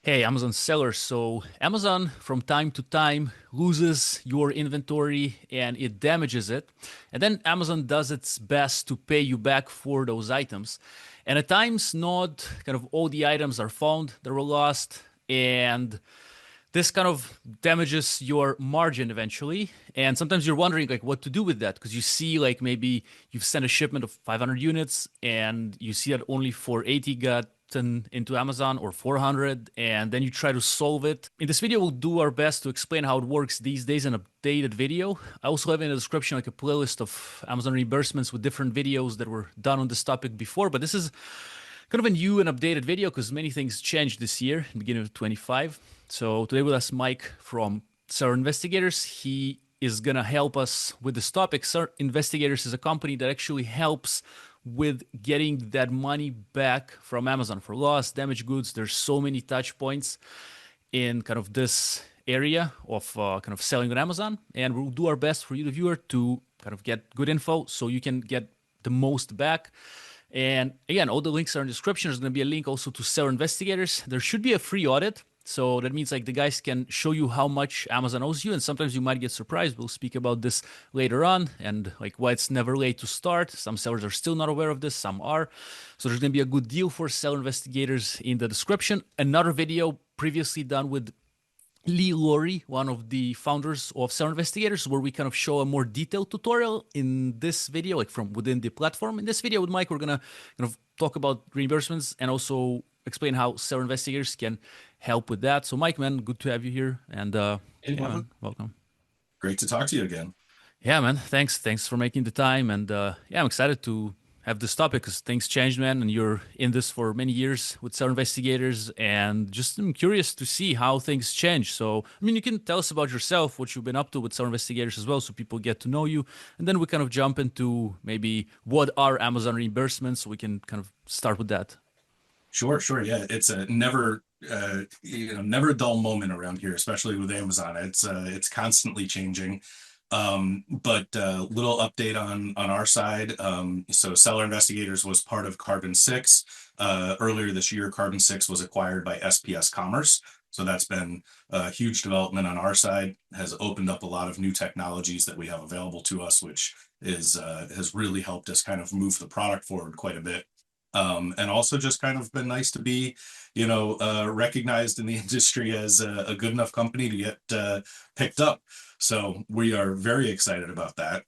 Hey, Amazon seller. So Amazon from time to time loses your inventory and it damages it. And then Amazon does its best to pay you back for those items. And at times, not kind of all the items are found that were lost. And this kind of damages your margin eventually. And sometimes you're wondering like what to do with that because you see like maybe you've sent a shipment of 500 units and you see that only 480 got into Amazon or 400, and then you try to solve it. In this video, we'll do our best to explain how it works these days in an updated video. I also have in the description like a playlist of Amazon reimbursements with different videos that were done on this topic before, but this is kind of a new and updated video because many things changed this year, beginning of 25. So today with us, Mike from Seller Investigators. He is gonna help us with this topic. Seller Investigators is a company that actually helps with getting that money back from Amazon for lost, damaged goods. There's so many touch points in kind of this area of kind of selling on Amazon, and we'll do our best for you, the viewer, to kind of get good info so you can get the most back. And again, all the links are in the description. There's going to be a link also to Seller Investigators. There should be a free audit. So that means like the guys can show you how much Amazon owes you, and sometimes you might get surprised. We'll speak about this later on, and like why it's never late to start. Some sellers are still not aware of this, some are. So there's going to be a good deal for Seller Investigators in the description. Another video previously done with Lee Loree, one of the founders of Seller Investigators, where we kind of show a more detailed tutorial in this video, like from within the platform. In this video with Mike, we're gonna kind of talk about reimbursements and also explain how Seller Investigators can help with that. So, Mike, man, good to have you here, and Hey, yeah, Marvin. man, welcome. Great to talk to you again. Yeah, man, thanks for making the time, and yeah, I'm excited to have this topic because things changed, man, and you're in this for many years with Seller Investigators, and just I'm curious to see how things change. So, I mean, you can tell us about yourself, what you've been up to with Seller Investigators as well, so people get to know you, and then we kind of jump into maybe what are Amazon reimbursements, so we can kind of start with that. Sure. Yeah, it's a never a dull moment around here, especially with Amazon. It's constantly changing. But little update on our side. So Seller Investigators was part of Carbon6. Earlier this year, Carbon6 was acquired by SPS Commerce. So that's been a huge development on our side, has opened up a lot of new technologies that we have available to us, which is has really helped us kind of move the product forward quite a bit. And also just kind of been nice to be, recognized in the industry as a good enough company to get picked up. So we are very excited about that.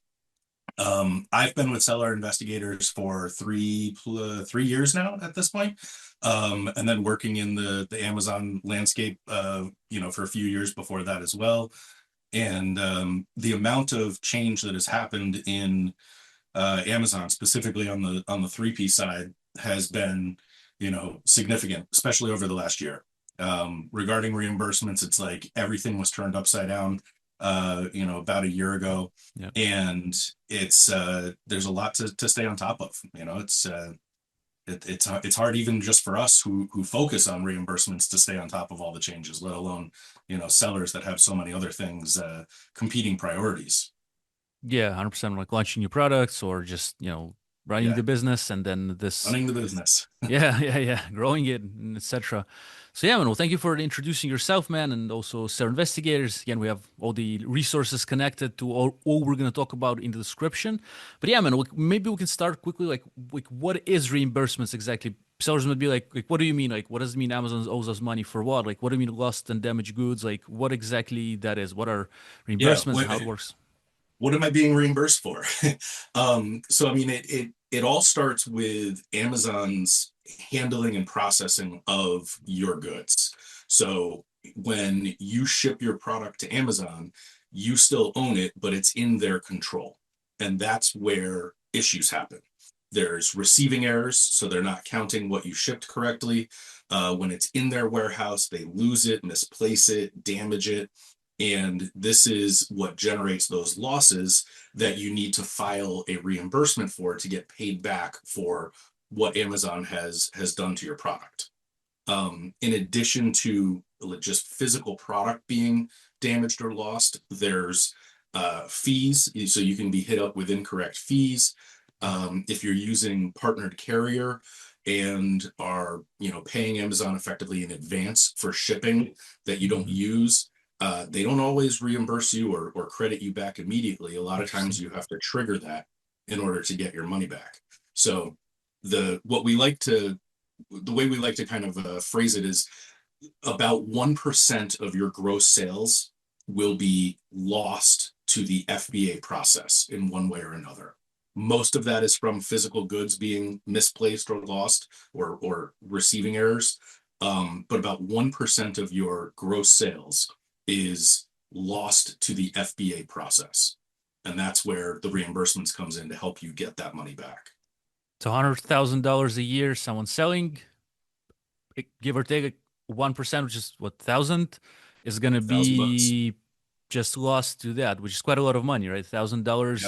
I've been with Seller Investigators for 3 years now at this point, and then working in the Amazon landscape, for a few years before that as well. And the amount of change that has happened in Amazon, specifically on the 3P side, has been, significant, especially over the last year. Regarding reimbursements, it's like everything was turned upside down, about a year ago, Yeah. and it's there's a lot to stay on top of. It's hard even just for us who focus on reimbursements to stay on top of all the changes, let alone sellers that have so many other things competing priorities. Yeah, 100%, like launching new products or just, running Yeah, the business, and then this. running the business. Yeah, yeah, growing it, and etc. So yeah, man. Well, thank you for introducing yourself, man, and also Sarah Investigators. Again, we have all the resources connected to all we're gonna talk about in the description. But yeah, man. Maybe we can start quickly. Like what is reimbursements exactly? Sellers would be like, what do you mean? Like, what does it mean? Amazon owes us money for what? Like, what do you mean lost and damaged goods? Like, what exactly that is? What are Yeah, reimbursements and how it works? what am I being reimbursed for? So I mean, it all starts with Amazon's handling and processing of your goods. So when you ship your product to Amazon, you still own it, but it's in their control. And that's where issues happen. There's receiving errors, so they're not counting what you shipped correctly. When it's in their warehouse, they lose it, misplace it, damage it. And this is what generates those losses that you need to file a reimbursement for to get paid back for what Amazon has done to your product. In addition to just physical product being damaged or lost, there's fees. So you can be hit up with incorrect fees. If you're using partnered carrier, and are, paying Amazon effectively in advance for shipping that you don't Mhm. use, they don't always reimburse you or credit you back immediately. A lot of times Interesting. you have to trigger that in order to get your money back. So the way we like to kind of phrase it is about 1% of your gross sales will be lost to the FBA process in one way or another. Most of that is from physical goods being misplaced or lost or receiving errors. But about 1% of your gross sales is lost to the FBA process. And that's where the reimbursements comes in to help you get that money back. So $100,000 a year, someone selling, give or take 1%, which is what, 1,000, is going to $1,000. be just lost to that, which is quite a lot of money, right? $1,000.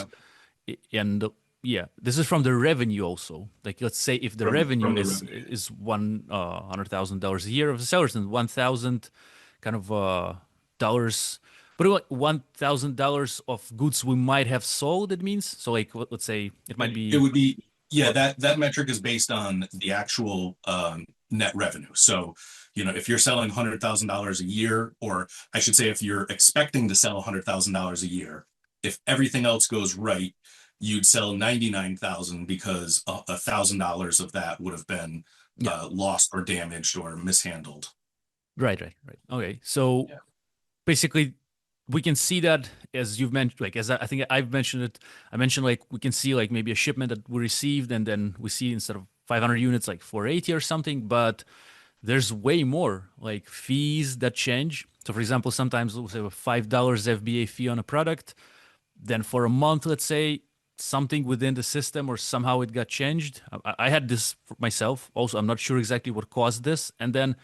Yeah. And yeah, this is from the revenue also. Like, let's say if the revenue From the is revenue. is $100,000 a year of the sellers, then 1,000 kind of dollars. But like $1,000 of goods we might have sold, it means. So like let's say it might It be would be, yeah, what. that metric is based on the actual net revenue. So, if you're selling $100,000 a year, or I should say, if you're expecting to sell $100,000 a year, if everything else goes right, you'd sell 99,000 because $1,000 of that would have been Yeah. lost or damaged or mishandled. Right. Okay. So Yeah. basically we can see that, as you've mentioned, like as I think I've mentioned it, I mentioned like we can see like maybe a shipment that we received and then we see instead of 500 units like 480 or something, but there's way more like fees that change. So for example, sometimes we'll say a $5 FBA fee on a product, then for a month, let's say something within the system or somehow it got changed. I had this for myself also. I'm not sure exactly what caused this. And then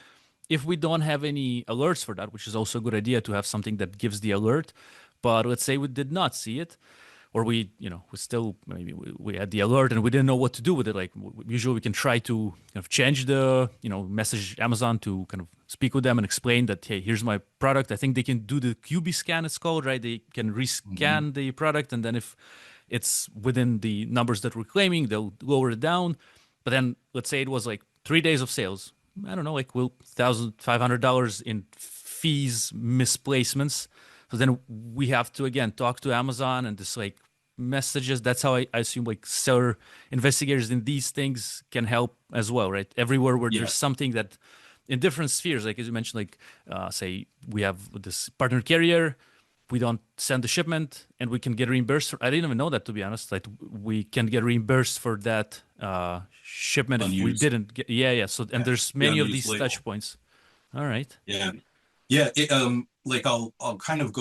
if we don't have any alerts for that, which is also a good idea to have something that gives the alert, but let's say we did not see it, or we still maybe we had the alert and we didn't know what to do with it. Like usually we can try to kind of change message Amazon to kind of speak with them and explain that, hey, here's my product. I think they can do the QB scan, it's called, right? They can Mhm. rescan the product, and then if it's within the numbers that we're claiming, they'll lower it down. But then let's say it was like 3 days of sales. I don't know, like $1,500 in fees, misplacements. So then we have to again talk to Amazon and just like messages. That's how I assume like seller investigators in these things can help as well, right? Everywhere where there's Yes. something that in different spheres, like as you mentioned, like say we have this partner carrier, we don't send the shipment and we can get reimbursed. I didn't even know that, to be honest. Like we can get reimbursed for that shipment if we Unused. didn't get. Yeah. So and Yeah. there's The many of unused these touch label. points. All right. Yeah. Yeah. Like I'll kind of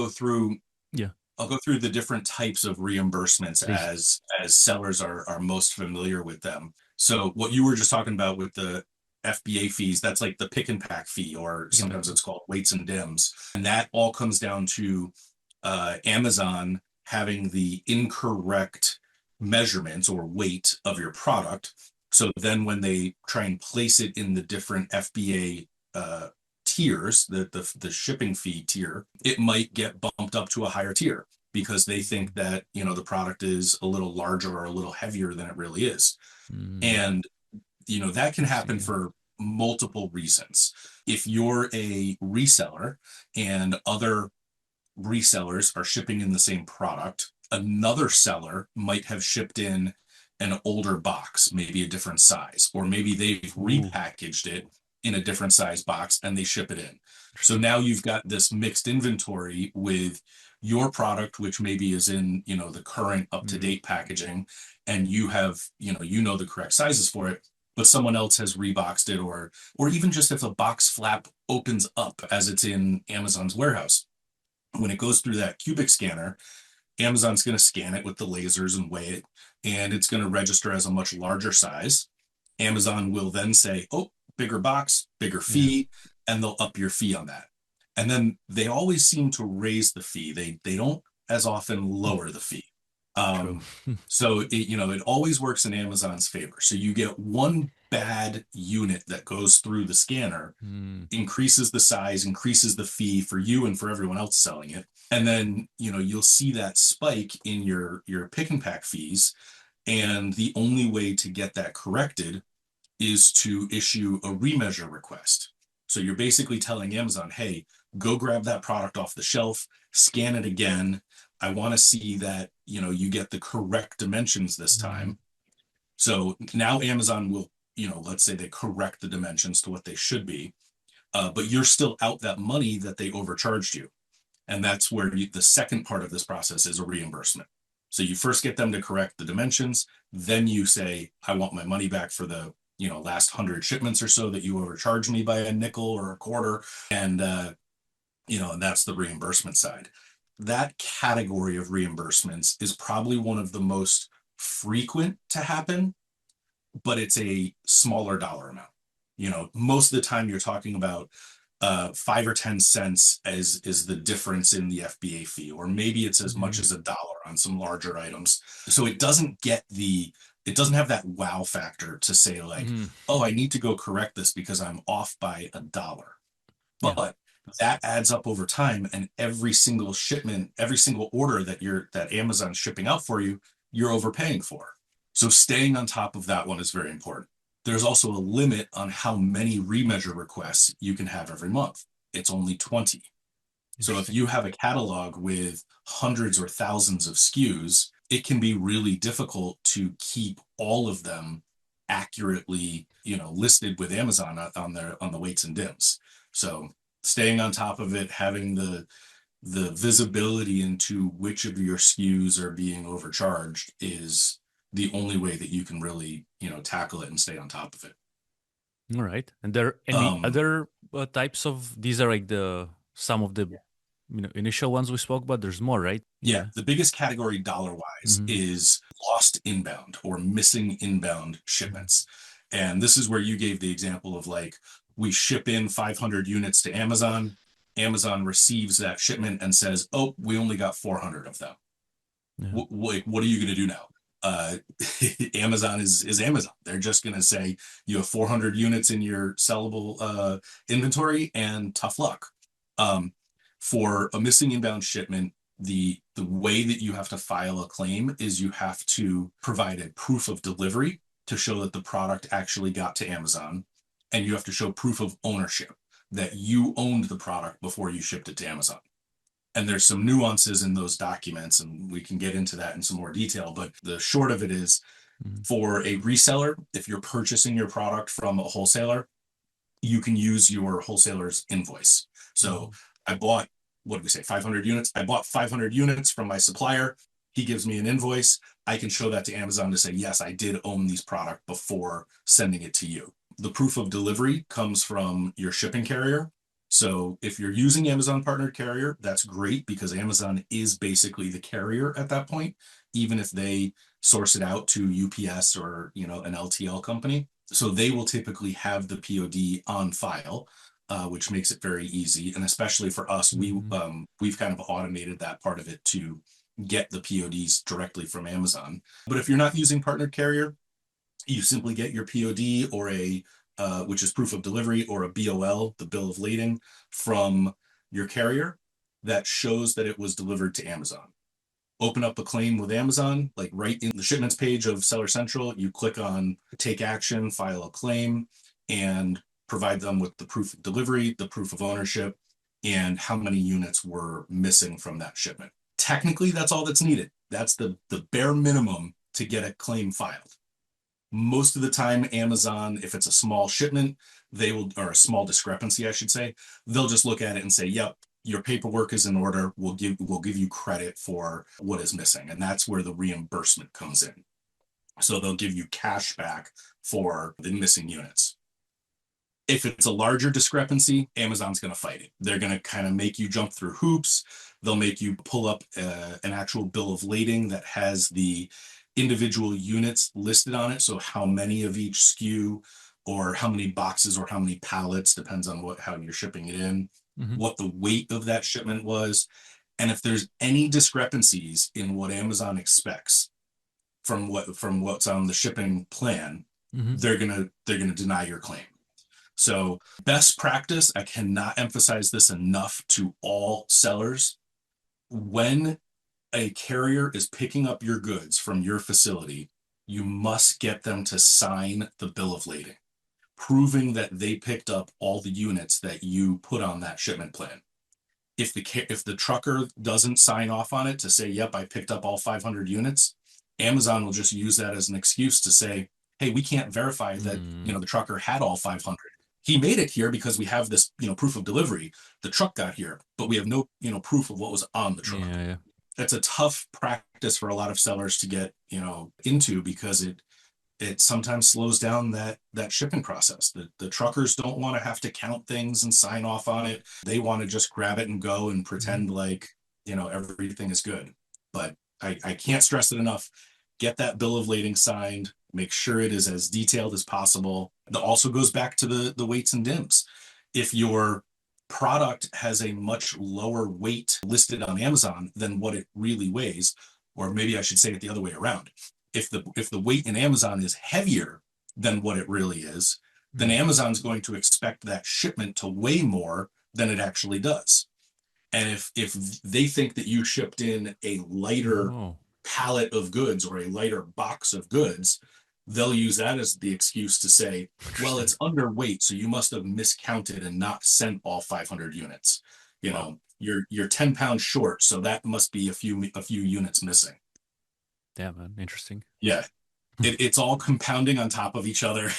Yeah. I'll go through the different types of reimbursements Please. as sellers are most familiar with them. So what you were just talking about with the FBA fees, that's like the pick and pack fee, or Yeah. sometimes it's called weights and dims. And that all comes down to Amazon having the incorrect measurements or weight of your product. So then when they try and place it in the different FBA tiers, the shipping fee tier, it might get bumped up to a higher tier because they think that, the product is a little larger or a little heavier than it really is. Mm, And, that can interesting. happen Yeah. for multiple reasons. If you're a reseller and other resellers are shipping in the same product, another seller might have shipped in an older box, maybe a different size, or maybe they've Ooh, repackaged it in a different size box and they ship it in. So interesting. now you've got this mixed inventory with your product, which maybe is in, the current up to Mm, date packaging, and you have, the correct sizes for it, but someone else has reboxed it, or even just if a box flap opens up as it's in Amazon's warehouse, when it goes through that cubic scanner, Amazon's going to scan it with the lasers and weigh it, and it's going to register as a much larger size. Amazon will then say, oh, bigger box, bigger yeah. fee, and they'll up your fee on that. And then they always seem to raise the fee. They don't as often Mm, lower the fee. true. Um, so it always works in Amazon's favor. So you get one bad unit that goes through the scanner, Mm, increases the size, increases the fee for you and for everyone else selling it. And then, you'll see that spike in your pick and pack fees. And the only way to get that corrected is to issue a remeasure request. So you're basically telling Amazon, hey, go grab that product off the shelf, scan it again. I want to see that, you get the correct dimensions this Mhm. time. So now Amazon will, let's say they correct the dimensions to what they should be, but you're still out that money that they overcharged you. And that's where the second part of this process is a reimbursement. So you first get them to correct the dimensions, then you say, I want my money back for the last 100 shipments or so that you overcharged me by a nickel or a quarter, and and that's the reimbursement side. That category of reimbursements is probably one of the most frequent to happen, but it's a smaller dollar amount. Most of the time you're talking about 5 or 10 cents is the difference in the FBA fee, or maybe it's as much Mhm. as $1 on some larger items. So it doesn't have that wow factor to say like, Mhm. oh, I need to go correct this because I'm off by $1. Yeah. But that adds up over time, and every single shipment, every single order that Amazon's shipping out for you, you're overpaying for. So staying on top of that one is very important. There's also a limit on how many remeasure requests you can have every month. It's only 20. So if Interesting. you have a catalog with hundreds or thousands of SKUs, it can be really difficult to keep all of them accurately, listed with Amazon on the weights and dims. So staying on top of it, having the visibility into which of your SKUs are being overcharged is the only way that you can really, tackle it and stay on top of it. All right. And there are any Um, other types of these are like the some of the initial ones we spoke about. There's more, right? Yeah, Yeah. the biggest category dollar wise Hmm. is lost inbound or missing inbound shipments. And this is where you gave the example of like, we ship in 500 units to Amazon. Amazon receives that shipment and says, oh, we only got 400 of them. Yeah. What are you going to do now? Uh, Amazon is Amazon. They're just going to say you have 400 units in your sellable inventory and tough luck. Um, for a missing inbound shipment, the way that you have to file a claim is you have to provide a proof of delivery to show that the product actually got to Amazon, and you have to show proof of ownership that you owned the product before you shipped it to Amazon. And there's some nuances in those documents, and we can get into that in some more detail. But the short of it is, Mhm. for a reseller, if you're purchasing your product from a wholesaler, you can use your wholesaler's invoice. So Mhm. I bought, what did we say, 500 units? I bought 500 units from my supplier. He gives me an invoice. I can show that to Amazon to say, yes, I did own these product before sending it to you. The proof of delivery comes from your shipping carrier. So if you're using Amazon partnered carrier, that's great because Amazon is basically the carrier at that point, even if they source it out to UPS or, an LTL company. So they will typically have the POD on file, which makes it very easy. And especially for us, Mhm. we've kind of automated that part of it to get the PODs directly from Amazon. But if you're not using partnered carrier, you simply get your POD or which is proof of delivery, or a BOL, the bill of lading, from your carrier that shows that it was delivered to Amazon. Open up a claim with Amazon, like right in the shipments page of Seller Central, you click on take action, file a claim, and provide them with the proof of delivery, the proof of ownership, and how many units were missing from that shipment. Technically, that's all that's needed. That's the bare minimum to get a claim filed. Most of the time, Amazon, if it's a small shipment, or a small discrepancy, I should say, they'll just look at it and say, yep, your paperwork is in order. We'll give you credit for what is missing. And that's where the reimbursement comes in. So they'll give you cash back for the missing units. If it's a larger discrepancy, Amazon's going to fight it. They're going to kind of make you jump through hoops. They'll make you pull up an actual bill of lading that has the individual units listed on it. So how many of each SKU, or how many boxes, or how many pallets, depends on how you're shipping it in, Mhm. what the weight of that shipment was. And if there's any discrepancies in what Amazon expects from what's on the shipping plan, Mhm. they're gonna deny your claim. So, best practice, I cannot emphasize this enough to all sellers. When a carrier is picking up your goods from your facility, you must get them to sign the bill of lading. proving that they picked up all the units that you put on that shipment plan. If the trucker doesn't sign off on it to say, yep, I picked up all 500 units, Amazon will just use that as an excuse to say, hey, we can't verify that, the trucker had all 500. He made it here because we have this, proof of delivery. The truck got here, but we have no, proof of what was on the truck. Yeah, yeah. That's a tough practice for a lot of sellers to get, into, because it sometimes slows down that shipping process. The truckers don't want to have to count things and sign off on it. They want to just grab it and go and pretend like, everything is good. But I can't stress it enough. Get that bill of lading signed. Make sure it is as detailed as possible. That also goes back to the weights and dims. If your product has a much lower weight listed on Amazon than what it really weighs, or maybe I should say it the other way around. If the weight in Amazon is heavier than what it really is, then Amazon's going to expect that shipment to weigh more than it actually does. And if they think that you shipped in a lighter pallet of goods or a lighter box of goods, they'll use that as the excuse to say, well, it's underweight, so you must have miscounted and not sent all 500 units. You're 10 pounds short, so that must be a few units missing. Damn, man, interesting. Yeah. It's all compounding on top of each other.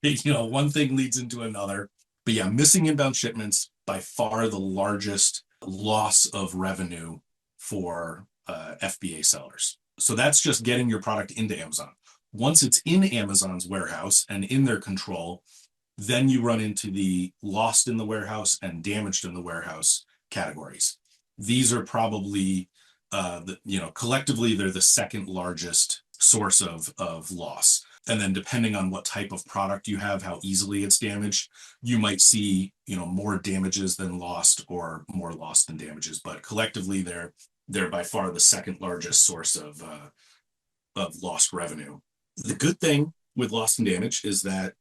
One thing leads into another. But yeah, missing inbound shipments, by far the largest loss of revenue for FBA sellers. So that's just getting your product into Amazon. Once it's in Amazon's warehouse and in their control, then you run into the lost in the warehouse and damaged in the warehouse categories. These are probably, collectively, they're the second largest source of loss. And then depending on what type of product you have, how easily it's damaged, you might see, more damages than lost or more lost than damages. But collectively, they're by far the second largest source of lost revenue. The good thing with lost and damage is that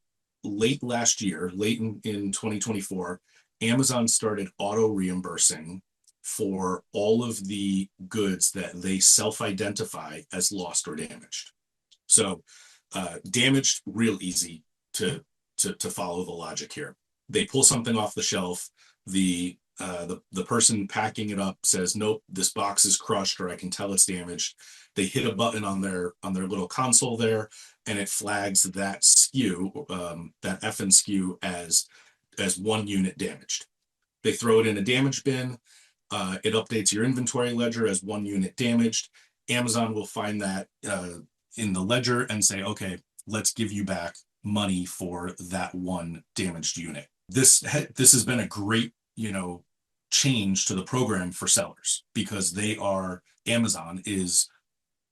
late last year, late in 2024, Amazon started auto reimbursing for all of the goods that they self-identify as lost or damaged. So damaged, real easy to follow the logic here. They pull something off the shelf. The person packing it up says, nope, this box is crushed, or I can tell it's damaged. They hit a button on their little console there, and it flags that SKU, that FN SKU, as one unit damaged. They throw it in a damage bin. It updates your inventory ledger as one unit damaged. Amazon will find that in the ledger and say, okay, let's give you back money for that one damaged unit. This has been a great, change to the program for sellers, because Amazon is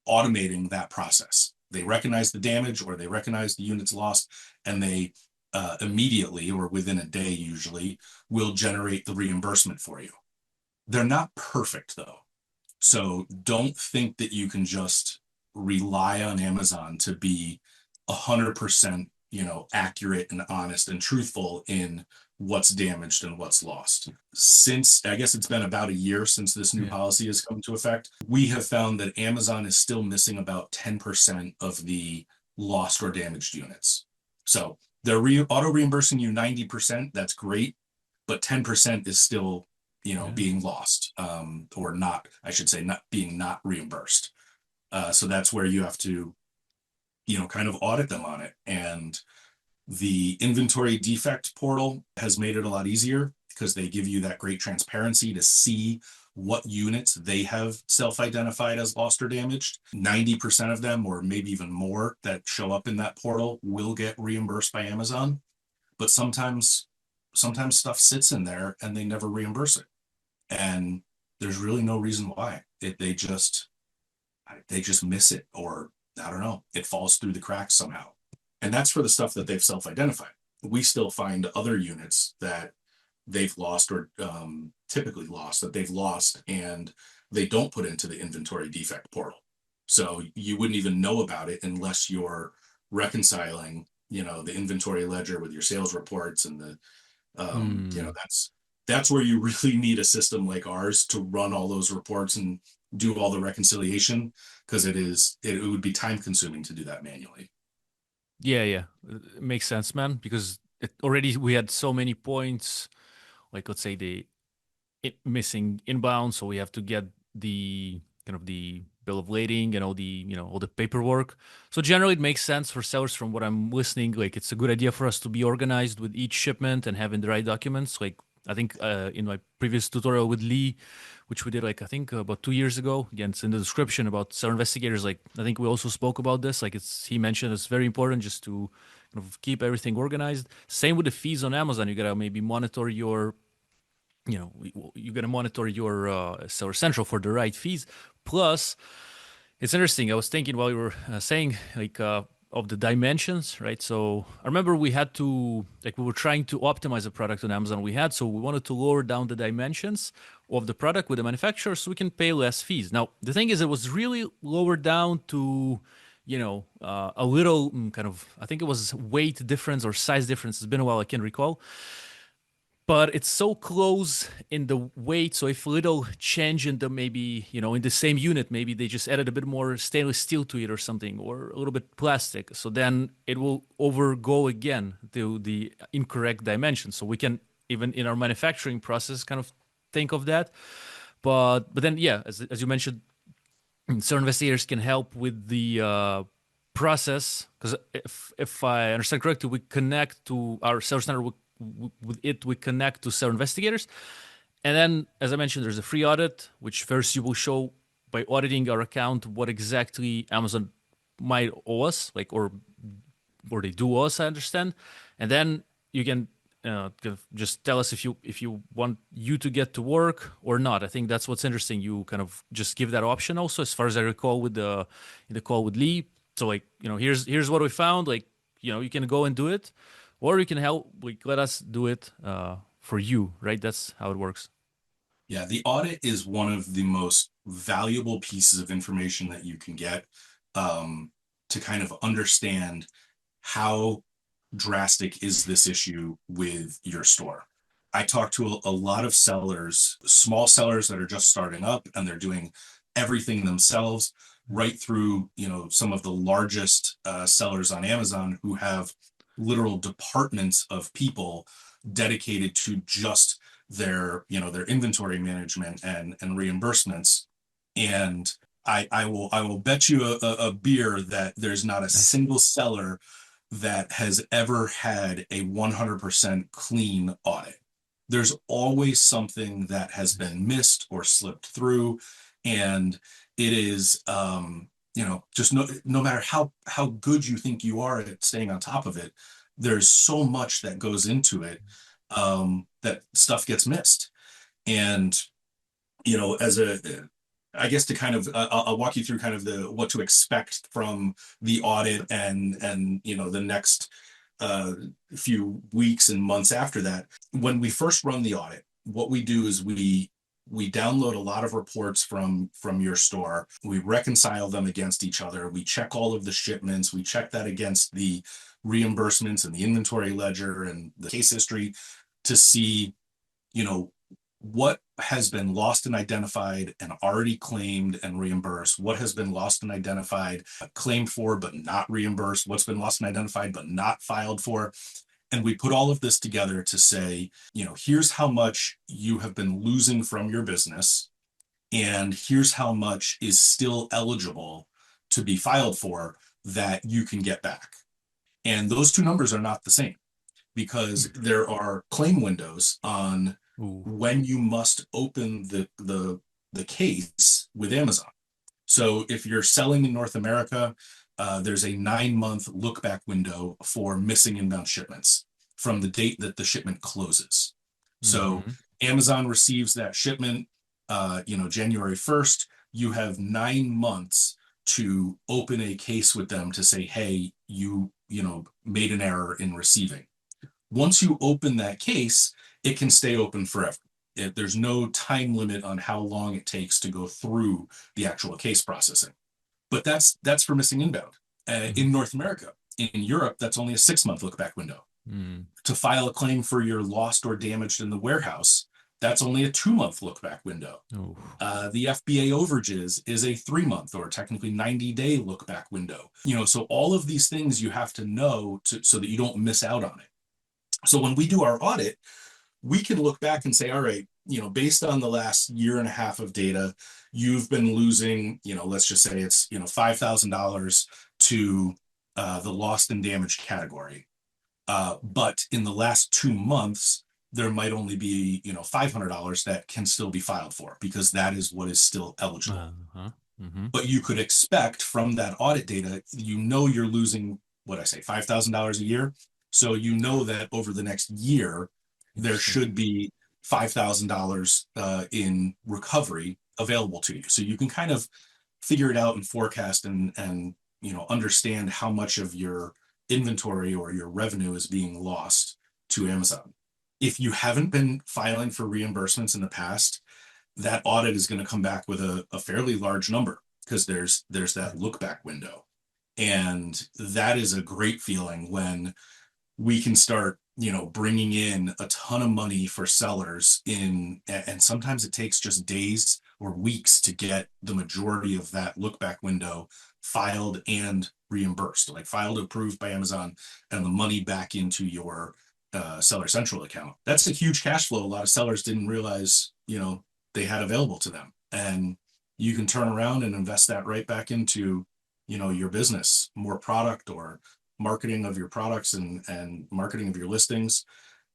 automating that process. They recognize the damage, or they recognize the units lost, and they immediately, or within a day usually, will generate the reimbursement for you. They're not perfect though. So don't think that you can just rely on Amazon to be 100%, accurate and honest and truthful in what's damaged and what's lost. Since, I guess it's been about a year since this new policy has come into effect, we have found that Amazon is still missing about 10% of the lost or damaged units. So they're auto reimbursing you 90%. That's great. But 10% is still, being lost, or not, I should say, not reimbursed. So that's where you have to, kind of audit them on it. And the inventory defect portal has made it a lot easier, because they give you that great transparency to see what units they have self-identified as lost or damaged. 90% of them, or maybe even more, that show up in that portal will get reimbursed by Amazon. But sometimes stuff sits in there and they never reimburse it. And there's really no reason why. They just miss it, or I don't know, it falls through the cracks somehow. And that's for the stuff that they've self-identified. We still find other units that they've lost, or typically lost, that they've lost and they don't put into the inventory defect portal. So you wouldn't even know about it unless you're reconciling, the inventory ledger with your sales reports, and that's where you really need a system like ours to run all those reports and do all the reconciliation, because it would be time consuming to do that manually. Yeah, it makes sense, man, because already we had so many points, like let's say the missing inbound, so we have to get the kind of the bill of lading and all the all the paperwork. So generally, it makes sense for sellers from what I'm listening. Like it's a good idea for us to be organized with each shipment and having the right documents. Like I think in my previous tutorial with Lee, which we did like I think about 2 years ago. Again, it's in the description about seller investigators. Like I think we also spoke about this. Like he mentioned it's very important just to kind of keep everything organized. Same with the fees on Amazon. You gotta maybe monitor your you got to monitor your Seller Central for the right fees. Plus, it's interesting. I was thinking while you were saying like of the dimensions, right? So I remember we had to like we were trying to optimize the product on Amazon we had, so we wanted to lower down the dimensions of the product with the manufacturer so we can pay less fees. Now the thing is, it was really lowered down to a little kind of I think it was weight difference or size difference. It's been a while, I can't recall, but it's so close in the weight. So if a little change in the maybe, in the same unit, maybe they just added a bit more stainless steel to it or something, or a little bit plastic. So then it will overgo again to the incorrect dimension. So we can even in our manufacturing process kind of think of that. But then yeah, as you mentioned, certain investigators can help with the process because if I understand correctly, we connect to our sales center with it. We connect to seller investigators, and then as I mentioned, there's a free audit, which first you will show by auditing our account what exactly Amazon might owe us, like or they do owe us. I understand, and then you can kind of just tell us if you want you to get to work or not. I think that's what's interesting. You kind of just give that option also, as far as I recall, with the in the call with Lee. So like here's what we found. Like you can go and do it, or you can help. Like let us do it for you, right? That's how it works. Yeah, the audit is one of the most valuable pieces of information that you can get to kind of understand how drastic is this issue with your store. I talk to a lot of sellers, small sellers that are just starting up and they're doing everything themselves, right through some of the largest sellers on Amazon who have literal departments of people dedicated to just their inventory management and reimbursements. And I will bet you a beer that there's not a Nice. single seller that has ever had a 100% clean audit. There's always something that has been missed or slipped through, and it is just no matter how good you think you are at staying on top of it, there's so much that goes into it that stuff gets missed. And as a I guess to kind of I'll walk you through kind of the what to expect from the audit and the next uh, few weeks and months after that. When we first run the audit, what we do is we download a lot of reports from your store. We reconcile them against each other. We check all of the shipments. We check that against the reimbursements and the inventory ledger and the case history to see you know, what has been lost and identified and already claimed and reimbursed, what has been lost and identified, claimed for, but not reimbursed, what's been lost and identified, but not filed for. And we put all of this together to say, here's how much you have been losing from your business, and here's how much is still eligible to be filed for that you can get back. And those two numbers are not the same because there are claim windows on Ooh. when you must open the case with Amazon. So if you're selling in North America, there's a 9-month look back window for missing inbound shipments from the date that the shipment closes. So Hmm. Amazon receives that shipment, January 1st. You have 9 months to open a case with them to say, hey, you made an error in receiving. Once you open that case, it can stay open forever. There's no time limit on how long it takes to go through the actual case processing. But that's for missing inbound. Hmm. In North America, in Europe, that's only a 6-month look back window. Mm. To file a claim for your lost or damaged in the warehouse, that's only a 2-month look back window. Oh. The FBA overages is a 3-month or technically 90-day look back window. So all of these things you have to know so that you don't miss out on it. So when we do our audit, we can look back and say, all right, based on the last year and a half of data, you've been losing, let's just say it's, $5,000 to the lost and damaged category. But in the last 2 months, there might only be, $500 that can still be filed for because that is what is still eligible. Uh-huh. Mm-hmm. But you could expect from that audit data, you're losing, what I say, $5,000 a year. So that over the next year, there Interesting. should be $5,000 in recovery available to you. So you can kind of figure it out and forecast and understand how much of your inventory or your revenue is being lost to Amazon. If you haven't been filing for reimbursements in the past, that audit is going to come back with a fairly large number because there's that look back window. And that is a great feeling when we can start, bringing in a ton of money for sellers and sometimes it takes just days or weeks to get the majority of that look back window filed and reimbursed, like filed, approved by Amazon, and the money back into your Seller Central account. That's a huge cash flow. A lot of sellers didn't realize, they had available to them. And you can turn around and invest that right back into, your business, more product or marketing of your products and marketing of your listings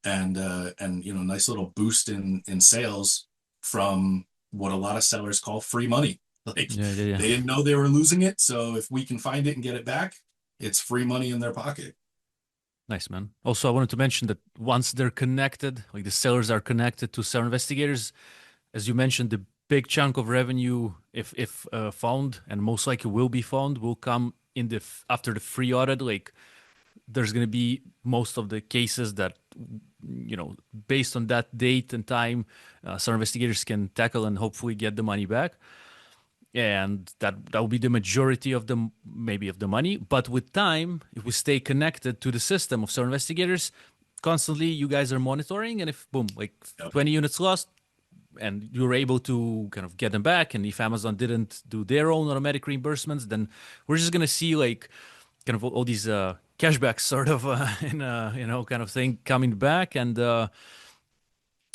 and nice little boost in sales from what a lot of sellers call free money. Like Yeah, yeah, yeah. they didn't know they were losing it. So if we can find it and get it back, it's free money in their pocket. Nice, man. Also, I wanted to mention that once they're connected, like the sellers are connected to seller investigators, as you mentioned, the big chunk of revenue, if found, and most likely will be found, will come in after the free audit. Like there's going to be most of the cases that based on that date and time, seller investigators can tackle and hopefully get the money back. And that will be the majority of the maybe of the money. But with time, if we stay connected to the system of seller investigators, constantly you guys are monitoring, and if boom, like Yep. 20 units lost, and you're able to kind of get them back, and if Amazon didn't do their own automatic reimbursements, then we're just gonna see like kind of all these cashbacks sort of in kind of thing coming back. And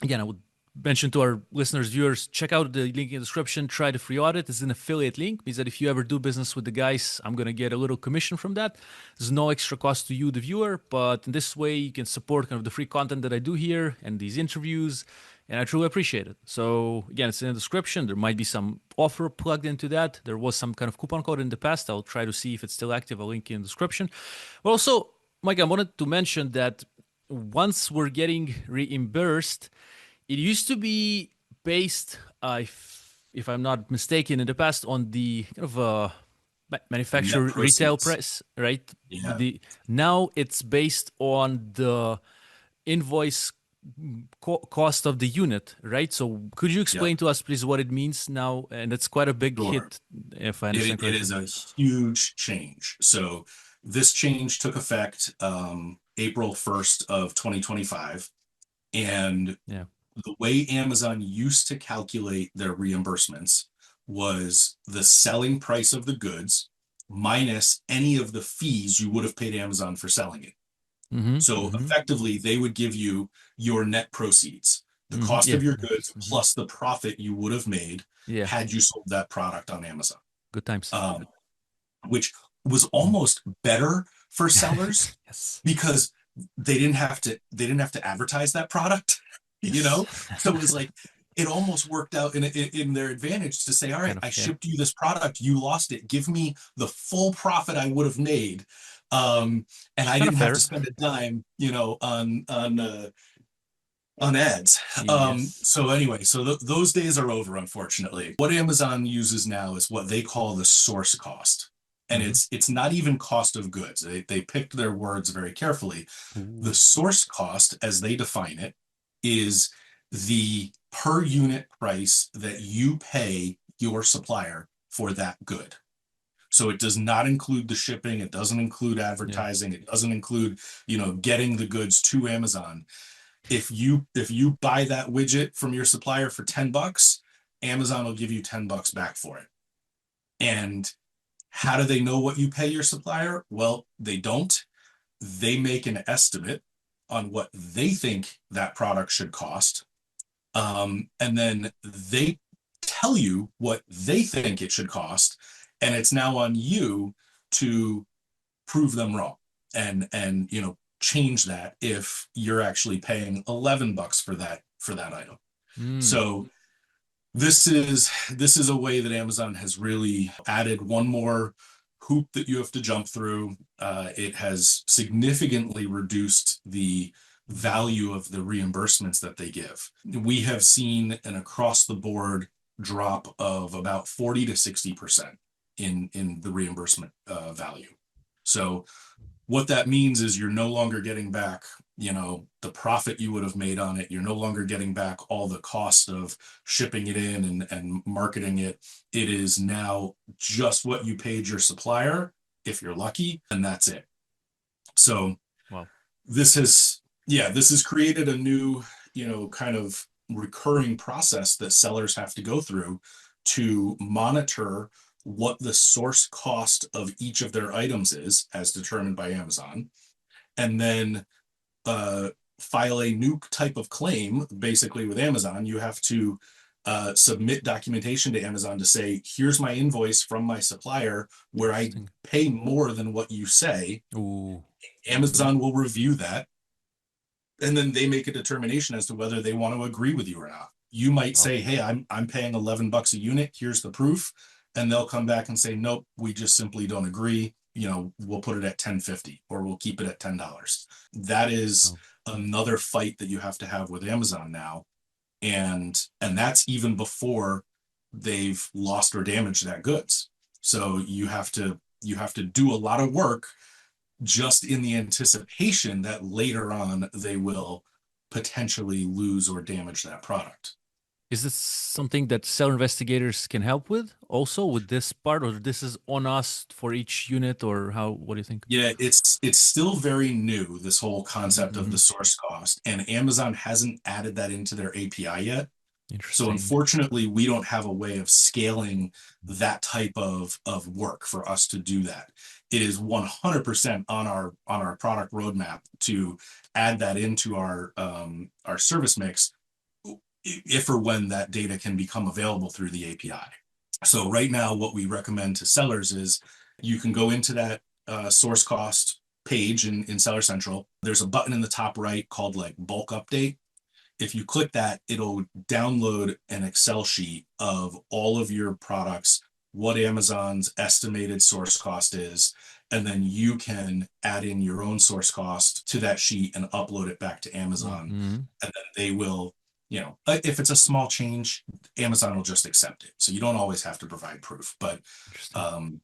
again, I would mention to our listeners, viewers, check out the link in the description. Try the free audit. It's an affiliate link. Means that if you ever do business with the guys, I'm going to get a little commission from that. There's no extra cost to you, the viewer, but in this way, you can support kind of the free content that I do here and these interviews. And I truly appreciate it. So again, it's in the description. There might be some offer plugged into that. There was some kind of coupon code in the past. I'll try to see if it's still active. I'll link in the description. But also, Mike, I wanted to mention that once we're getting reimbursed, it used to be based, if I'm not mistaken, in the past on the kind of Net manufacturer retail proceeds. price, right? Yeah. Now it's based on the invoice cost of the unit, right? So could you Yep. explain to us, please, what it means now? And it's quite a big Sure. hit, if I understand It correctly. is a huge change. So this change took effect April 1st of 2025. And Yeah. the way Amazon used to calculate their reimbursements was the selling price of the goods minus any of the fees you would have paid Amazon for selling it. Mm-hmm. So Mm-hmm. effectively, they would give you your net proceeds, the Mm-hmm. cost Yeah. of your That's, goods mhm. plus the profit you would have made Yeah. had you sold that product on Amazon. Good times. Um, which was almost better for sellers Yes. because they didn't have to advertise that product, Yes. so it was like it almost worked out in their advantage to say, all right, Kind of. I Yeah. shipped you this product, you lost it, give me the full profit I would have made, and It's I kind of didn't have to fair. spend a dime, on ads. Yes. So anyway, so those days are over, unfortunately. What Amazon uses now is what they call the source cost. And Mm-hmm. it's not even cost of goods. They picked their words very carefully. The Ooh. source cost, as they define it, is the per unit price that you pay your supplier for that good. So it does not include the shipping, it doesn't include Yeah. advertising, it doesn't include, getting the goods to Amazon. If you buy that widget from your supplier for $10, Amazon will give you $10 back for it. And how do they know what you pay your supplier? Well, they don't. They make an estimate on what they think that product should cost. And then they tell you what they think it should cost. And it's now on you to prove them wrong and change that if you're actually paying $11 for that item. Mm. So this is a way that Amazon has really added one more hoop that you have to jump through. It has significantly reduced the value of the reimbursements that they give. We have seen an across the board drop of about 40 to 60% in the reimbursement value. So what that means is you're no longer getting back, the profit you would have made on it. You're no longer getting back all the cost of shipping it in and marketing it. It is now just what you paid your supplier, if you're lucky, and that's it. So Wow. this has created a new, kind of recurring process that sellers have to go through to monitor what the source cost of each of their items is, as determined by Amazon, and then file a new type of claim. Basically, with Amazon, you have to submit documentation to Amazon to say, here's my invoice from my supplier where I Interesting. pay more than what you say. Ooh. Amazon will review that, and then they make a determination as to whether they want to agree with you or not. You might Wow. say, hey, I'm paying $11 a unit. Here's the proof. And they'll come back and say, nope, we just simply don't agree. We'll put it at $10.50 or we'll keep it at $10. That is Wow. another fight that you have to have with Amazon now. And that's even before they've lost or damaged that goods. So you have to do a lot of work just in the anticipation that later on they will potentially lose or damage that product. Is this something that seller investigators can help with also with this part, or this is on us for each unit, or how, what do you think? Yeah, it's still very new, this whole concept of the Mm-hmm. source cost, and Amazon hasn't added that into their API yet. So Interesting. unfortunately, we don't have a way of scaling that type of work for us to do that. It is 100% on our product roadmap to add that into our service mix if or when that data can become available through the API. So right now, what we recommend to sellers is you can go into that source cost page in Seller Central. There's a button in the top right called like bulk update. If you click that, it'll download an Excel sheet of all of your products, what Amazon's estimated source cost is, and then you can add in your own source cost to that sheet and upload it back to Amazon. Mm-hmm. And then they will, if it's a small change, Amazon will just accept it. So you don't always have to provide proof. But Interesting. um,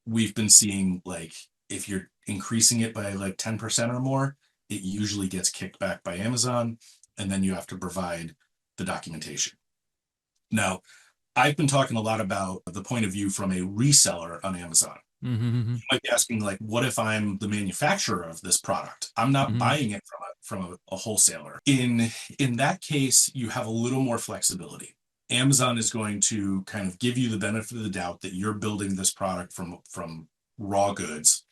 we've been seeing, like, if you're increasing it by like 10% or more, it usually gets kicked back by Amazon, and then you have to provide the documentation. Now, I've been talking a lot about the point of view from a reseller on Amazon. Mm-hmm. You might be asking, like, what if I'm the manufacturer of this product? I'm not Mm-hmm. buying it from a wholesaler. In that case, you have a little more flexibility. Amazon is going to kind of give you the benefit of the doubt that you're building this product from raw goods,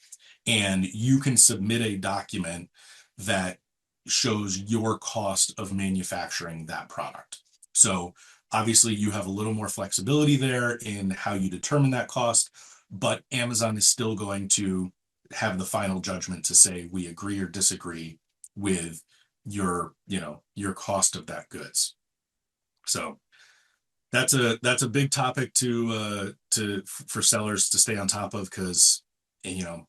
and you can submit a document that shows your cost of manufacturing that product. So obviously you have a little more flexibility there in how you determine that cost, but Amazon is still going to have the final judgment to say we agree or disagree with your cost of that goods. So that's a big topic to for sellers to stay on top of, because you know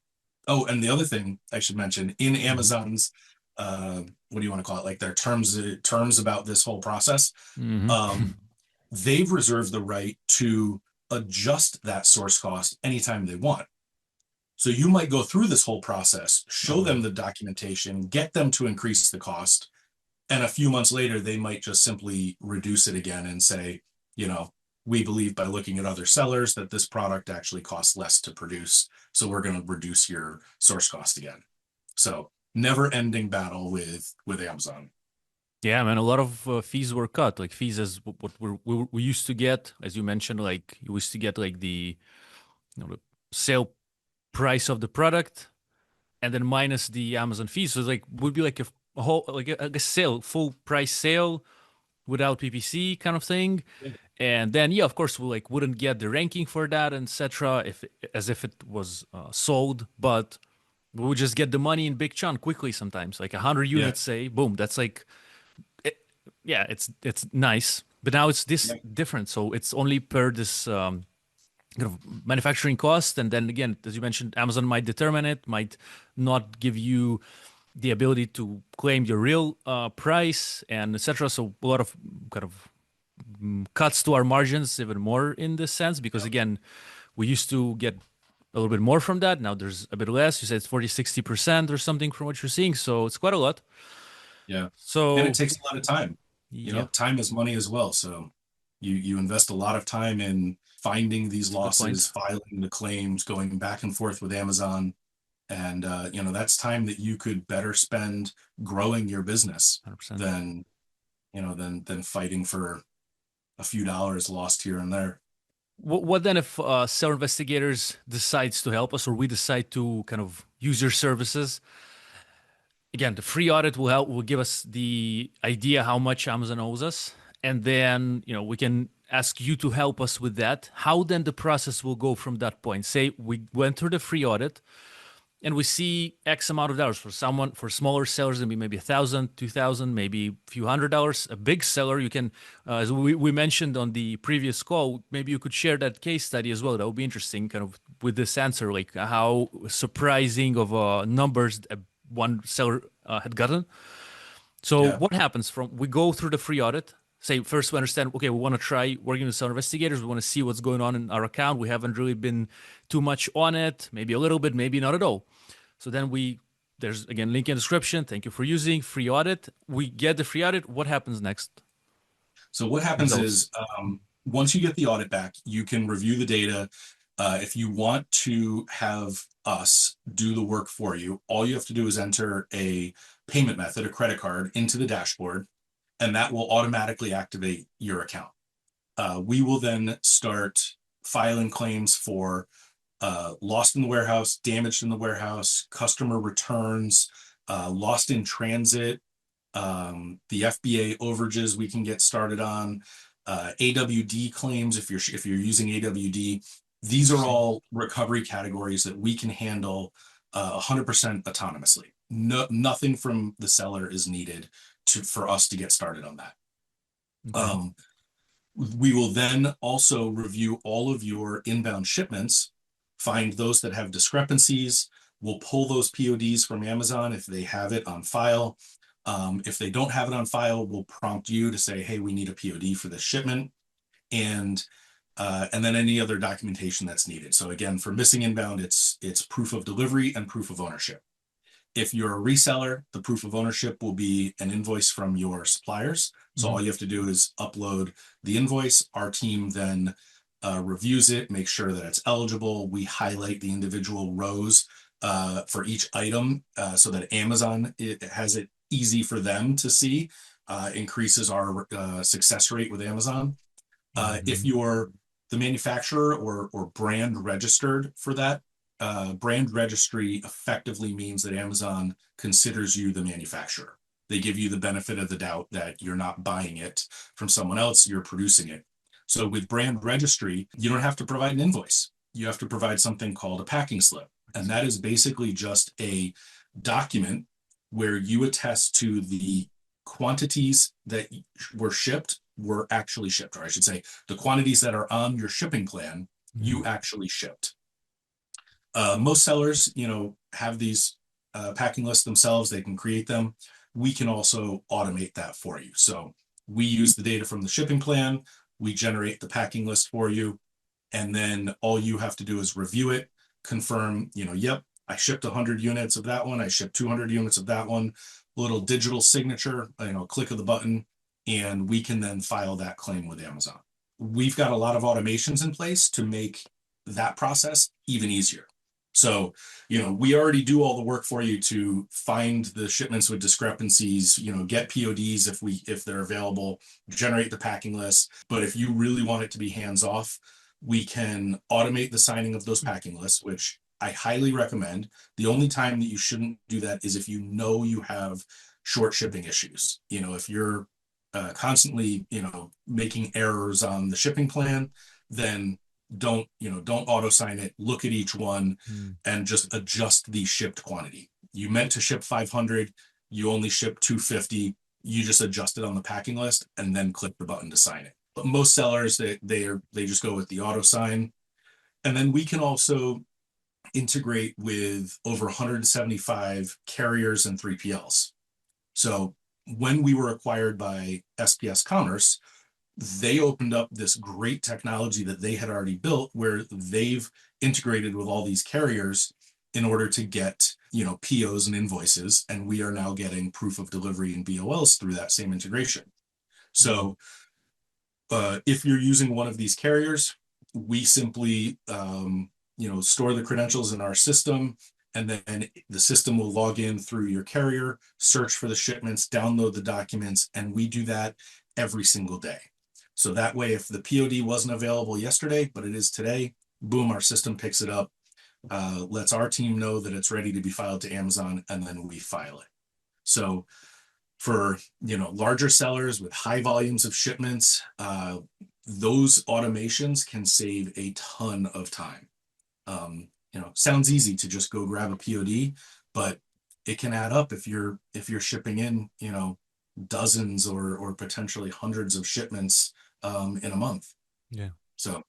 oh, and the other thing I should mention, in Mm-hmm. Amazon's what do you want to call it, like their terms about this whole process, Mm-hmm. um they've reserved the right to adjust that source cost anytime they want. So you might go through this whole process, show them Oh. the documentation, get them to increase the cost, and a few months later, they might just simply reduce it again and say, we believe by looking at other sellers that this product actually costs less to produce. So we're going to reduce your source cost again. So never ending battle with Amazon. Yeah, man, a lot of fees were cut. Like fees as what we used to get, as you mentioned, like you used to get like the sale price of the product, and then minus the Amazon fees. So it's like would be like a whole like a sale, full price sale without PPC kind of thing. Yeah. And then yeah, of course we like wouldn't get the ranking for that, etc. If as if it was sold, but we would just get the money in big chunk quickly. Sometimes like 100 units, say, boom, that's like it, yeah, it's nice. But now it's this Yeah. different, so it's only per this kind of manufacturing cost. And then again, as you mentioned, Amazon might determine it, might not give you the ability to claim your real price and etc. So a lot of kind of cuts to our margins even more in this sense because Yeah. again, we used to get a little bit more from that. Now there's a bit less. You said it's 40-60% or something from what you're seeing. So it's quite a lot. Yeah. And it So takes a lot of time. yeah, Time is money as well. So you invest a lot of time in finding these it's a good losses, point. filing the claims, going back and forth with Amazon. And that's time that you could better spend growing your business 100%. than, than fighting for a few dollars lost here and there. What then if Seller Investigators decides to help us or we decide to kind of use your services? Again, the free audit will give us the idea how much Amazon owes us, and then we can ask you to help us with that. How then the process will go from that point? Say we went through the free audit and we see X amount of dollars for smaller sellers, it'll be maybe 1,000, 2,000, maybe a few $100. A big seller, you can, as we mentioned on the previous call, maybe you could share that case study as well. That would be interesting, kind of with this answer, like how surprising of numbers one seller had gotten. So Yeah. what happens from we go through the free audit? Say first we understand, okay, we want to try working with Seller Investigators. We want to see what's going on in our account. We haven't really been too much on it, maybe a little bit, maybe not at all. So then there's again link in description. Thank you for using free audit. We get the free audit. What happens next? So what happens Results. is once you get the audit back, you can review the data. If you want to have us do the work for you, all you have to do is enter a payment method, a credit card, into the dashboard, and that will automatically activate your account. We will then start filing claims for lost in the warehouse, damaged in the warehouse, customer returns, lost in transit, the FBA overages we can get started on, AWD claims if you're using AWD. These are Interesting. all recovery categories that we can handle 100% autonomously. No, nothing from the seller is needed for us to get started on that. Okay. Um, we will then also review all of your inbound shipments, find those that have discrepancies. We'll pull those PODs from Amazon if they have it on file. If they don't have it on file, we'll prompt you to say, hey, we need a POD for this shipment. And then any other documentation that's needed. So again, for missing inbound, it's proof of delivery and proof of ownership. If you're a reseller, the proof of ownership will be an invoice from your suppliers. So Mhm. all you have to do is upload the invoice. Our team then reviews it, makes sure that it's eligible. We highlight the individual rows for each item so that Amazon it has it easy for them to see, increases our success rate with Amazon. If you're the manufacturer or brand registered for that, brand registry effectively means that Amazon considers you the manufacturer. They give you the benefit of the doubt that you're not buying it from someone else, you're producing it. So with brand registry, you don't have to provide an invoice. You have to provide something called a packing slip. And that is basically just a document where you attest to the quantities that were shipped were actually shipped, or I should say, the quantities that are on your shipping plan, Mhm. you actually shipped. Most sellers, have these packing lists themselves. They can create them. We can also automate that for you. So we use the data from the shipping plan. We generate the packing list for you. And then all you have to do is review it, confirm, yep, I shipped 100 units of that one. I shipped 200 units of that one. Little digital signature, click of the button, and we can then file that claim with Amazon. We've got a lot of automations in place to make that process even easier. So, we already do all the work for you to find the shipments with discrepancies, get PODs if they're available, generate the packing list. But if you really want it to be hands off, we can automate the signing of those packing lists, which I highly recommend. The only time that you shouldn't do that is if you know you have short shipping issues. If you're constantly, making errors on the shipping plan, then don't auto sign it. Look at each one Mm. and just adjust the shipped quantity. You meant to ship 500, you only ship 250. You just adjust it on the packing list and then click the button to sign it. But most sellers, they just go with the auto sign. And then we can also integrate with over 175 carriers and 3PLs. So when we were acquired by SPS Commerce, they opened up this great technology that they had already built where they've integrated with all these carriers in order to get, POs and invoices. And we are now getting proof of delivery and BOLs through that same integration. Mm. So if you're using one of these carriers, we simply, store the credentials in our system, and then the system will log in through your carrier, search for the shipments, download the documents, and we do that every single day. So that way, if the POD wasn't available yesterday, but it is today, boom, our system picks it up, lets our team know that it's ready to be filed to Amazon, and then we file it. So for larger sellers with high volumes of shipments, those automations can save a ton of time. Sounds easy to just go grab a POD, but it can add up if you're shipping in dozens or potentially hundreds of shipments in a month. Yeah. So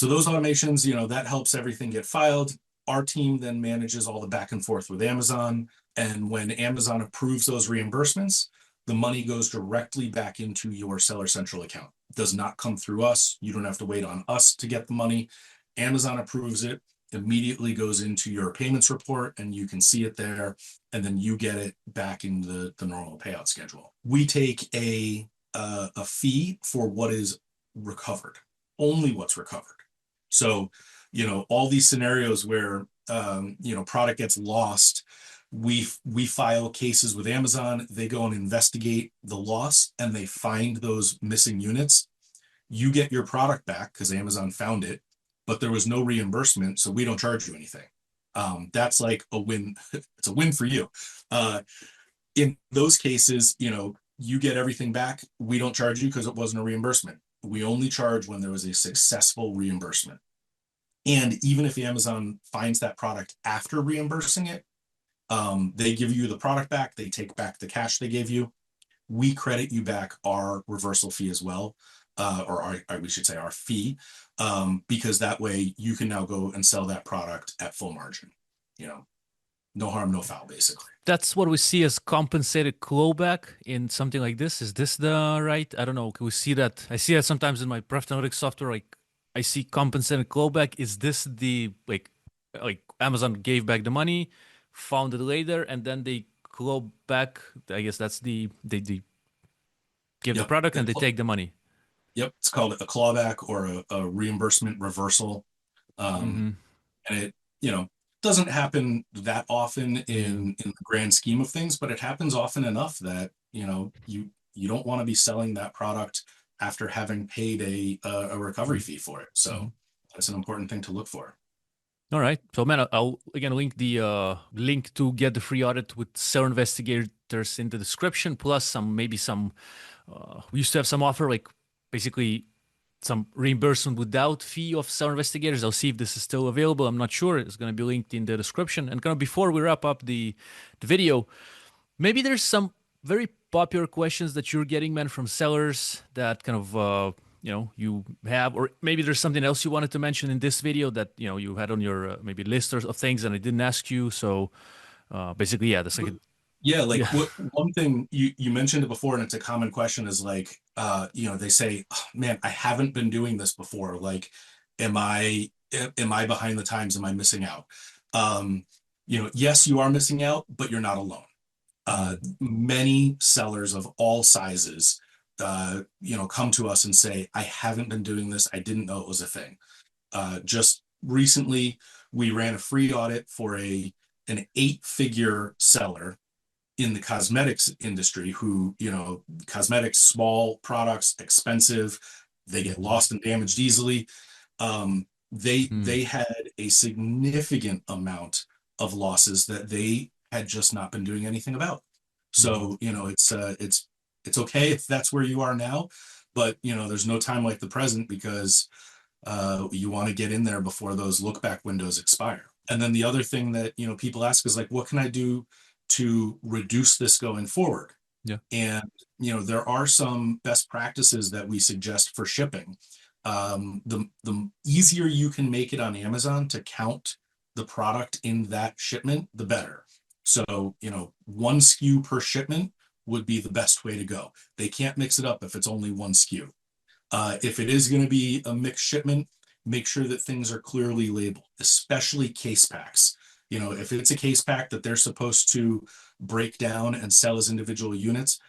those automations, that helps everything get filed. Our team then manages all the back and forth with Amazon. And when Amazon approves those reimbursements, the money goes directly back into your Seller Central account. It does not come through us. You don't have to wait on us to get the money. Amazon approves it, immediately goes into your payments report, and you can see it there. And then you get it back in the normal payout schedule. We take a fee for what is recovered, only what's recovered. So, all these scenarios where, product gets lost, we file cases with Amazon. They go and investigate the loss and they find those missing units. You get your product back because Amazon found it, but there was no reimbursement, so we don't charge you anything. That's like a win. It's a win for you. In those cases, you get everything back. We don't charge you because it wasn't a reimbursement. We only charge when there was a successful reimbursement. And even if Amazon finds that product after reimbursing it, they give you the product back, they take back the cash they gave you. We credit you back our reversal fee as well, we should say our fee, because that way you can now go and sell that product at full margin. No harm, no foul, basically. That's what we see as compensated clawback in something like this. Is this the right? I don't know. Can we see that? I see that sometimes in my profit analytics software. Like I see compensated clawback. Is this the like Amazon gave back the money, found it later, and then they claw back? I guess that's they give the Yep. product and they take the money. Yep. It's called a clawback or a reimbursement reversal. Um, Mm-hmm. and it, doesn't happen that often Yeah. in the grand scheme of things, but it happens often enough that, you don't want to be selling that product after having paid a recovery fee for it. Mm-hmm. So that's an important thing to look for. All right. So, man, I'll again link the link to get the free audit with Seller Investigators in the description, plus maybe some. We used to have some offer, like basically some reimbursement without fee of Seller Investigators. I'll see if this is still available. I'm not sure. It's going to be linked in the description. And kind of before we wrap up the video, maybe there's some very popular questions that you're getting, man, from sellers that kind of you have, or maybe there's something else you wanted to mention in this video that you had on your maybe list of things and I didn't ask you. So basically, yeah, that's like Yeah, like yeah. one thing you mentioned it before, and it's a common question is like, they say, "Oh, man, I haven't been doing this before. Like, am I behind the times? Am I missing out?" Yes, you are missing out, but you're not alone. Mm, Many sellers of all sizes, come to us and say, "I haven't been doing this. I didn't know it was a thing." Just recently, we ran a free audit for an 8-figure seller in the cosmetics industry who, cosmetics, small products, expensive, they get lost and damaged easily. mm, They had a significant amount of losses that they had just not been doing anything about. Mhm. So, it's okay if that's where you are now, but there's no time like the present because you want to get in there before those look back windows expire. And then the other thing that people ask is like, what can I do to reduce this going forward? Yeah. And there are some best practices that we suggest for shipping. The easier you can make it on Amazon to count the product in that shipment, the better. So, one SKU per shipment would be the best way to go. They can't mix it up if it's only one SKU. If it is going to be a mixed shipment, make sure that things are clearly labeled, especially case packs. If it's a case pack that they're supposed to break down and sell as individual units,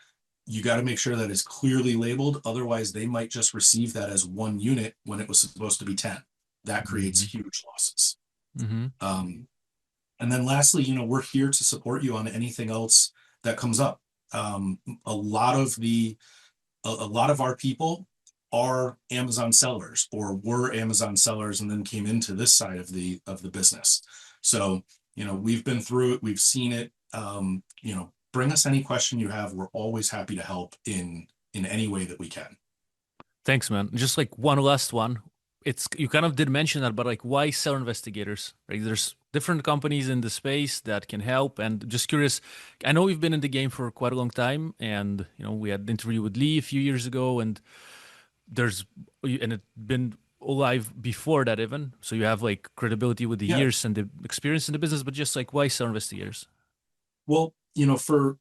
you got to make sure that it's clearly labeled. Otherwise, they might just receive that as one unit when it was supposed to be 10. That creates Hmm. huge losses. Hmm. Um, and then lastly, we're here to support you on anything else that comes up. Um, a lot of the a lot of our people are Amazon sellers or were Amazon sellers and then came into this side of the business. So, we've been through it, we've seen it. Bring us any question you have. We're always happy to help in any way that we can. Thanks, man. Just like one last one. It's you kind of did mention that, but like why seller investigators? Right? There's different companies in the space that can help. And just curious, I know we've been in the game for quite a long time, and we had an interview with Lee a few years ago, and there's and it's been alive before that even. So you have like credibility with the Yeah. years and the experience in the business, but just like why seller investigators? Well, for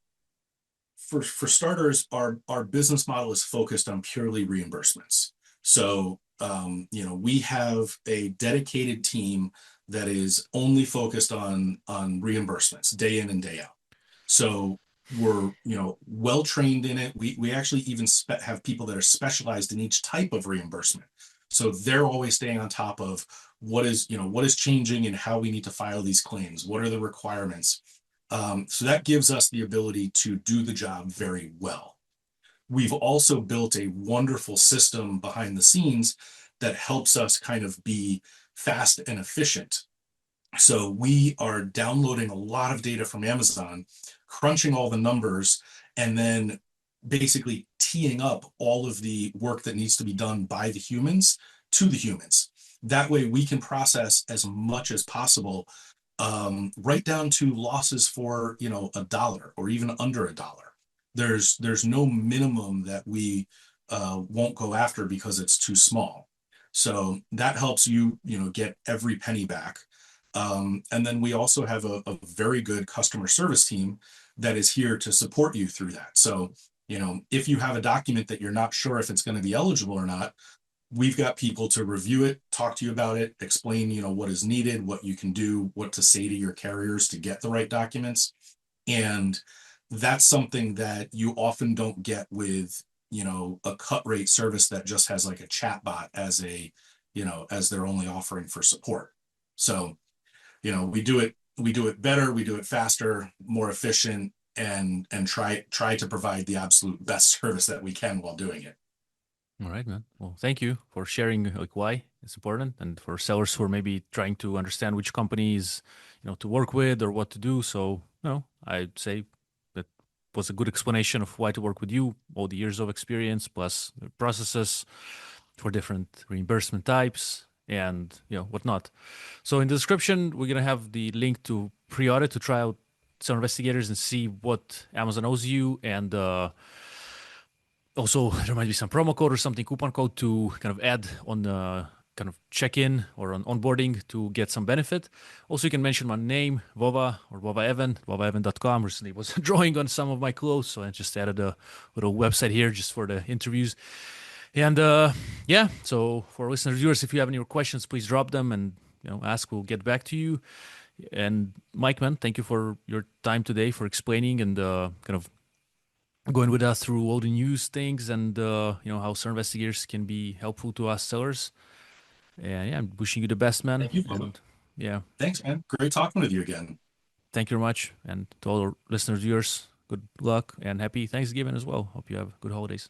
starters, our business model is focused on purely reimbursements. So, we have a dedicated team that is only focused on reimbursements day in and day out. So we're well trained in it. We actually even have people that are specialized in each type of reimbursement. So they're always staying on top of what is changing and how we need to file these claims. What are the requirements? So that gives us the ability to do the job very well. We've also built a wonderful system behind the scenes that helps us kind of be fast and efficient. So we are downloading a lot of data from Amazon, crunching all the numbers, and then basically teeing up all of the work that needs to be done by the humans to the humans. That way we can process as much as possible, right down to losses for, a dollar or even under a dollar. There's no minimum that we won't go after because it's too small. So that helps get every penny back. And then we also have a very good customer service team that is here to support you through that. So, if you have a document that you're not sure if it's going to be eligible or not, we've got people to review it, talk to you about it, explain, what is needed, what you can do, what to say to your carriers to get the right documents. And that's something that you often don't get with, a cut rate service that just has like a chat bot as their only offering for support. So, we do it better, we do it faster, more efficient, and try to provide the absolute best service that we can while doing it. All right, man. Well, thank you for sharing like why it's important, and for sellers who are maybe trying to understand which companies, to work with or what to do. So, I'd say that was a good explanation of why to work with you, all the years of experience plus the processes for different reimbursement types and whatnot. So in the description, we're gonna have the link to pre-audit to try out some investigators and see what Amazon owes you, and also there might be some promo code or something, coupon code to kind of add on the kind of check-in or on onboarding to get some benefit. Also, you can mention my name, Vova or Vova Evan, vovaevan.com. Recently was drawing on some of my clothes, so I just added a little website here just for the interviews. And yeah, so for listeners, viewers, if you have any questions, please drop them and ask. We'll get back to you. And Mike, man, thank you for your time today for explaining and kind of going with us through all the news things and how certain investigators can be helpful to us sellers. And yeah, I'm wishing you the best, man. Thank you, Bubba. And yeah, Thanks, man. Great talking with you again. thank you very much. And to all our listeners, viewers, good luck and happy Thanksgiving as well. Hope you have good holidays.